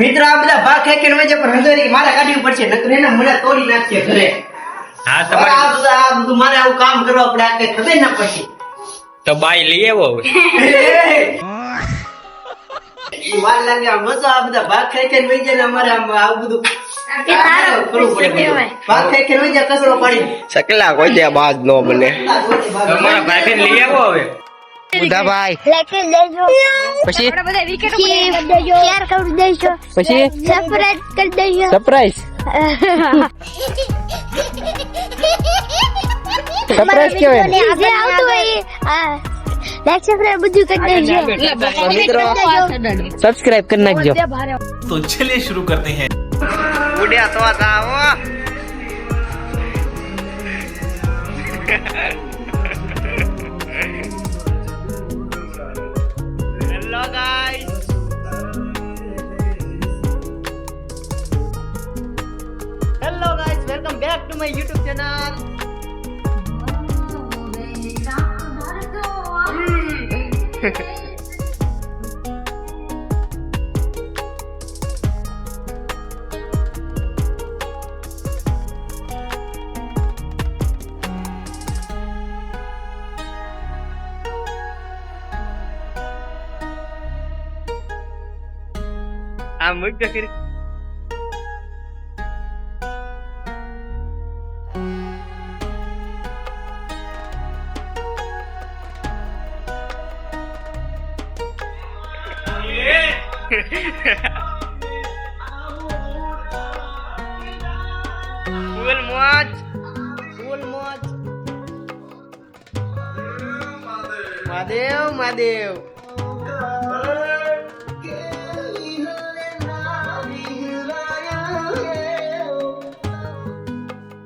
મિત્રો આ બધા ભાગ ખેંચીને વજે પર હંગરી મારે કાઢવી પડશે નકર એને મને તોડી નાખશે ઘરે. હા આ બધું મારે આવું કામ કરવા પડે આ કઈ ખબર ના પડશે. તો બાઈ લઈ આવો હવે. વાર લાગે આ મજો આ બધા ભાગ ખેંચીને વજે ને અમારે આમ આવું બધું કરવું પડે બધું. ભાગ ખેંચીને વજે કચરો પાડી સકલા કોઈ દે બાદ નો બને. તમારા ભાઈને લઈ આવો હવે. ઉદાભાઈ લેખી દેજો પછી આપણે બધા વિકેટ કરી દેજો શેર કરી દેજો પછી સબસ્ક્રાઇબ કરી દેજો સરપ્રાઈઝ સરપ્રાઈઝ કેવાય ને જે આવતું હોય આ લાઈક સબસ્ક્રાઇબ બધું કરી દેજો મિત્રો સબસ્ક્રાઇબ કરી નાખજો. तो चलिए शुरू करते हैं. ઉડ્યા તો આવો. Hello guys, hello guys, welcome back to my YouTube channel. આ મુક કરી ફૂલ મોજ મહાદેવ મહાદેવ.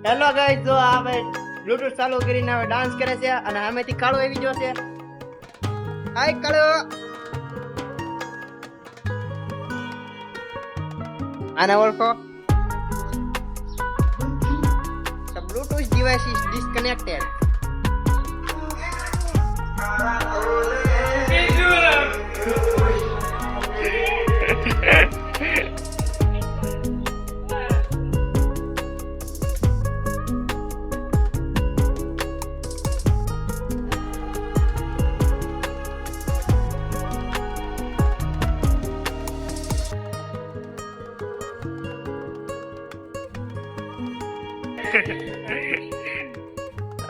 હેલો ગાઈસ, જો આ ભાઈ બ્લૂટૂથ ચાલુ કરીને હવે ડાન્સ કરે છે અને સામેથી કાળો આવી ગયો છે. હાય કાળો. આને ઓળખો? The Bluetooth device is disconnected.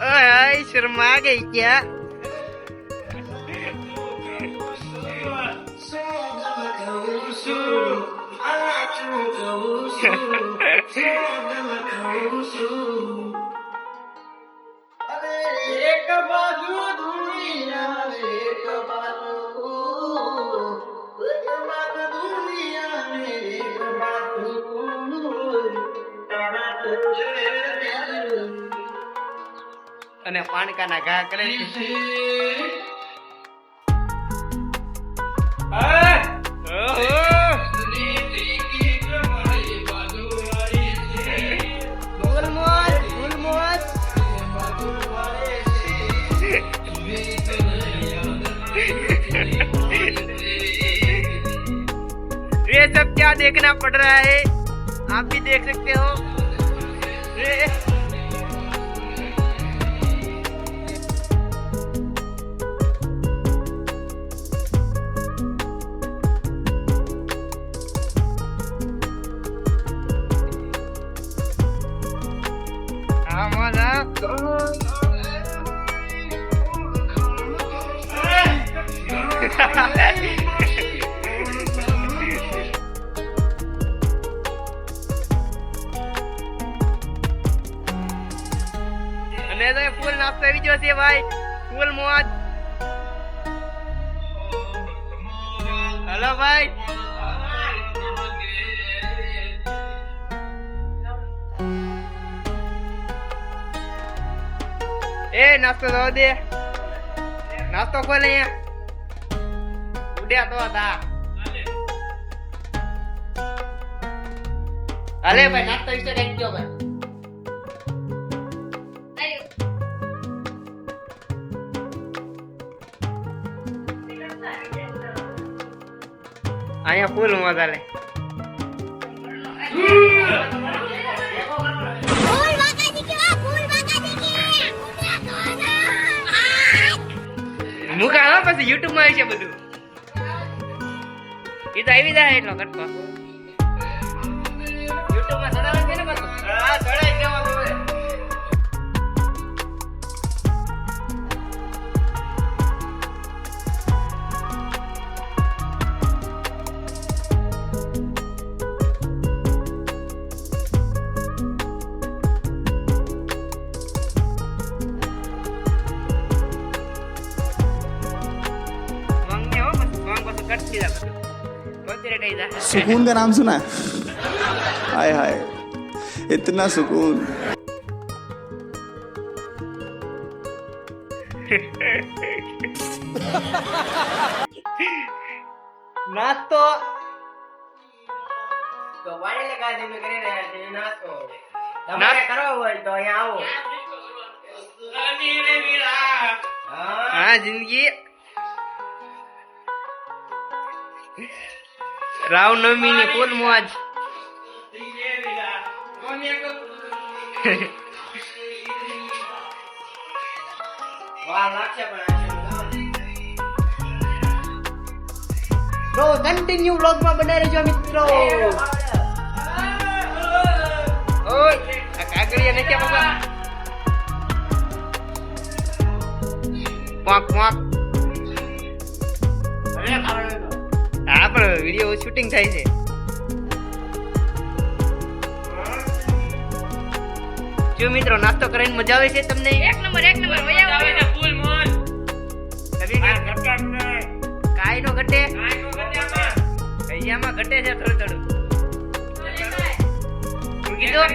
ओए शर्मा गई क्या? અને પાણકાના ઘા કરે છે. ये सब क्या देखना पड़ रहा है, आप भी देख सकते हो. અને તો ફૂલ નાસ્તો આવી ગયો છે ભાઈ, ફૂલ મોજ. હેલો ભાઈ. એ નાસ્તો દો દે, નાસ્તો ખોલ અહીંયા. ઉડ્યા તો હતા. અરે ભાઈ નાસ્તો વિશે કઈ ગયો ભાઈ. અહીંયા ફૂલ મજા લે. મુકા હો પછી YouTube માં આવશે બધું. એ તો આવી જાય એટલો કરતો. YouTube માં ચડાવે છે ને બધું. હા ચડાઈ દેવાનું હોય. सुकून का नाम सुना है? हाय हाय इतना सुकून. નાસ્તો તો વાળી લગા દે મે કરી રહ્યા છે નાસ્તો તમારે કરવો હોય તો અહીંયા આવો. હા જિંદગી રામનવમી ની ફૂલ મોજ. તો કન્ટિન્યુ વ્લોગ માં બનાવી રહેજો મિત્રો. ઓય આ કાગળિયા ને ક્યાં બાબા પોક પોક. હા પણ વિડિયો શૂટિંગ થાય છે. જો મિત્રો નાસ્તો કરીને મજા આવે છે તમને? એક નંબર ફૂલ મોજ. કાઈ નો ઘટે કઈયામાં ઘટે છે થોડું થોડું. શું કીધું?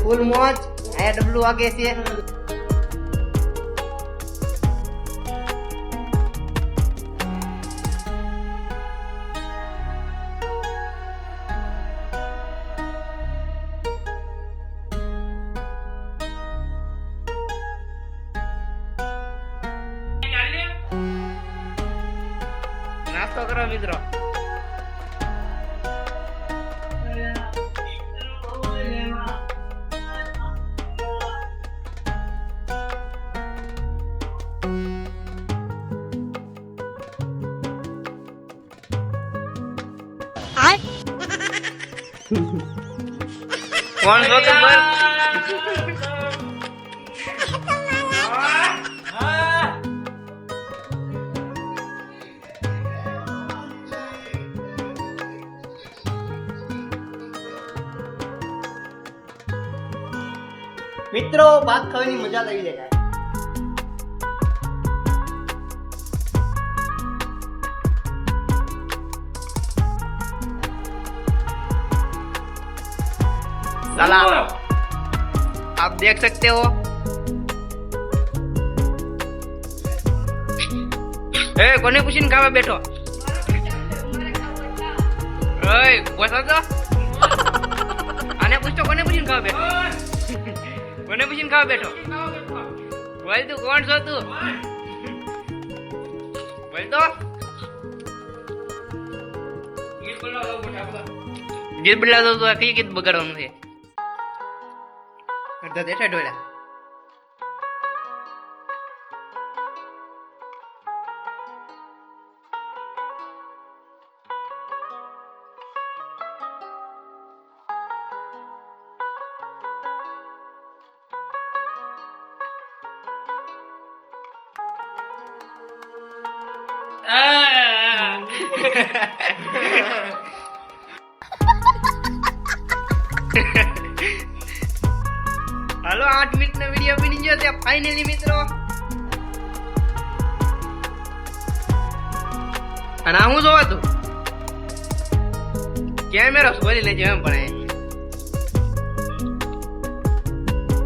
ફૂલ મોજ. આયા ડબલું વાગે છે. નાસ્તો કરો મિત્રો. કોણ છો તું બોલ? મિત્રો ભાત ખાવાની મજા લઈ લે. सलाम आप देख सकते हो. ए कोने पूछीने खावा बैठो? ओए बोलो तो आने पूछो कोने पूछीने खावा बैठो? कोने पूछीने खावा बैठो? बोल तू कौन छो तू? बोल तो गीत बोला तो कई गीत बगाड़વાનું છે. અડધા દેઠા ઢોળ્યા. હાલો 8 મિનિટ નો વિડિયો બની ગયો છે ફાઇનલી મિત્રો. અને આ હું જોવા તું કેમેરો ખોલી લેજો એમ પણ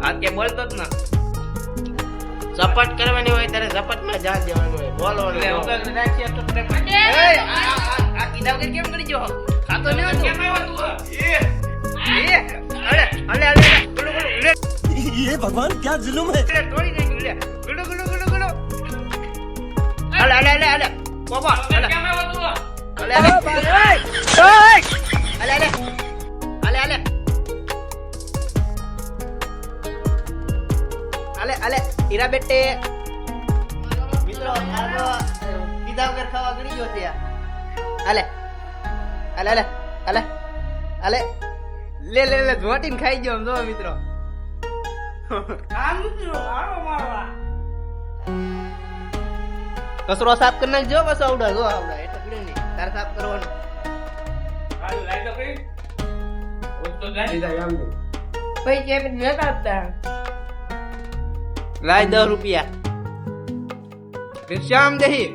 આ કે બોલતો જ ના. ઝપટ કરવાની હોય ત્યારે ઝપટ માં જા દેવાનું હોય. બોલવાનું એટલે ઉગલ નાખી તો તમે આ કીધા વગર કેમ કરી જો ખાતો ન હતો કેમ આવ્યો તું એ અરે અલે અલે ગુડુ ગુડુ ये भगवान क्या जुल्म है. तोड़ी नहीं गुड़िया गुड़ु गुड़ु गुड़ु गुड़ु અલે બાબા અલે કેમ આવ્યો તું? અલે અલે અલે હીરા બેટે મિત્રો આનો કીધા વગર ખાવા ગણી ગયો છે અલે અલે અલે અલે અલે લે ધોટીને ખાઈ ગયો આમ જો મિત્રો કચરો સાફ કરી નાખજો બસ આવડા જો આવડા એટલે પીડે નહીં તારે સાફ કરવાનું હાલ લાઈટ તો કરી. ઓછ તો જાય. લાય 10 રૂપિયા ભિક્ષામ દેહી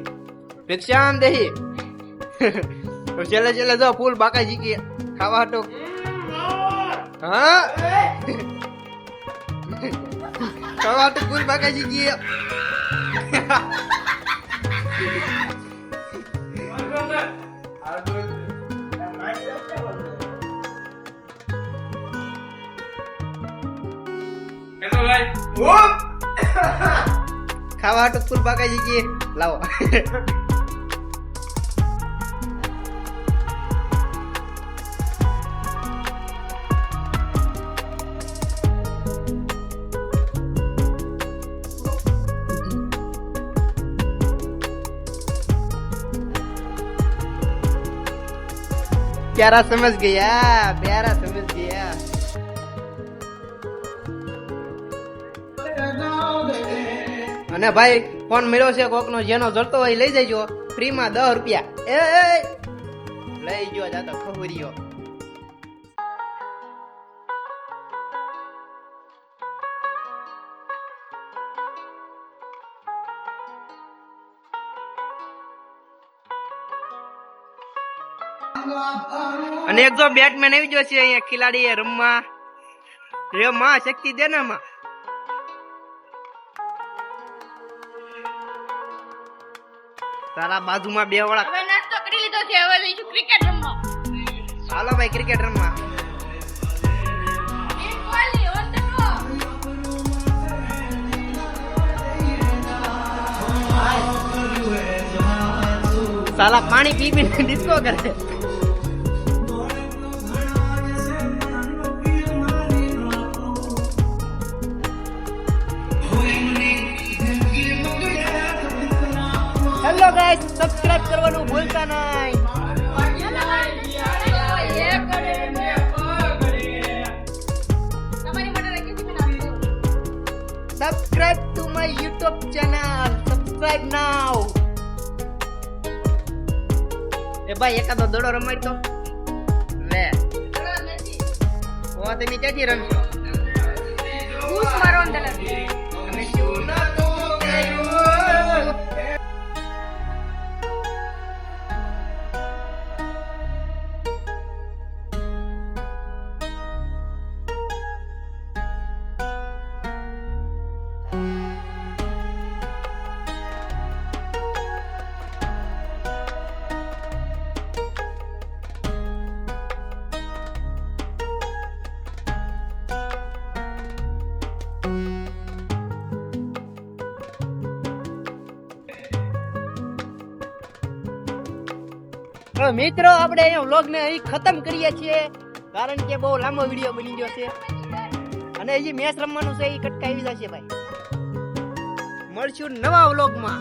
છેલ્લે જો ફૂલ બાકાજી કે ખાવા હતો હા ખાવા હતો ફૂલ બાકાજી કે કેટલો લાઈ? ખાવા હતો ફૂલ બાકાજી કે લાવો प्यारा समझ गया અને ભાઈ ફોન મળ્યો છે કોક નો જેનો જડતો હોય લઈ જજો ફ્રી માં 10 રૂપિયા લઈ ગયો જાતો ખબરિયો અને એક જો બેટમેન આવી ગયો છે અહીંયા ખિલાડી રમવા રે માં શક્તિ દે ને માં તારા બાજુમાં બે વાળા હવે નાસ્તો કરી લીધો છે હવે લઈશું ક્રિકેટ રમવા હાલો ભાઈ ક્રિકેટ રમવા સાલા પાણી પી પીને ડિસ્કો કરે હેલો ગાઈસ સબસ્ક્રાઇબ કરવાનું ભૂલતા નહીં subscribe to my YouTube channel subscribe now એ ભાઈ એકાદો દડો રમાડ તો લે ઓ તમે ક્યાંથી રમશો બૂસ મારો અંદર અને શું ના તો કર્યું મિત્રો આપણે અહીંયા વ્લોગ ને અહીં ખતમ કરીએ છીએ કારણ કે બહુ લાંબો વિડીયો બની ગયો છે અને હજી મેચ રમવાનું છે એ કટકાવી જશે ભાઈ મળશું નવા વ્લોગમાં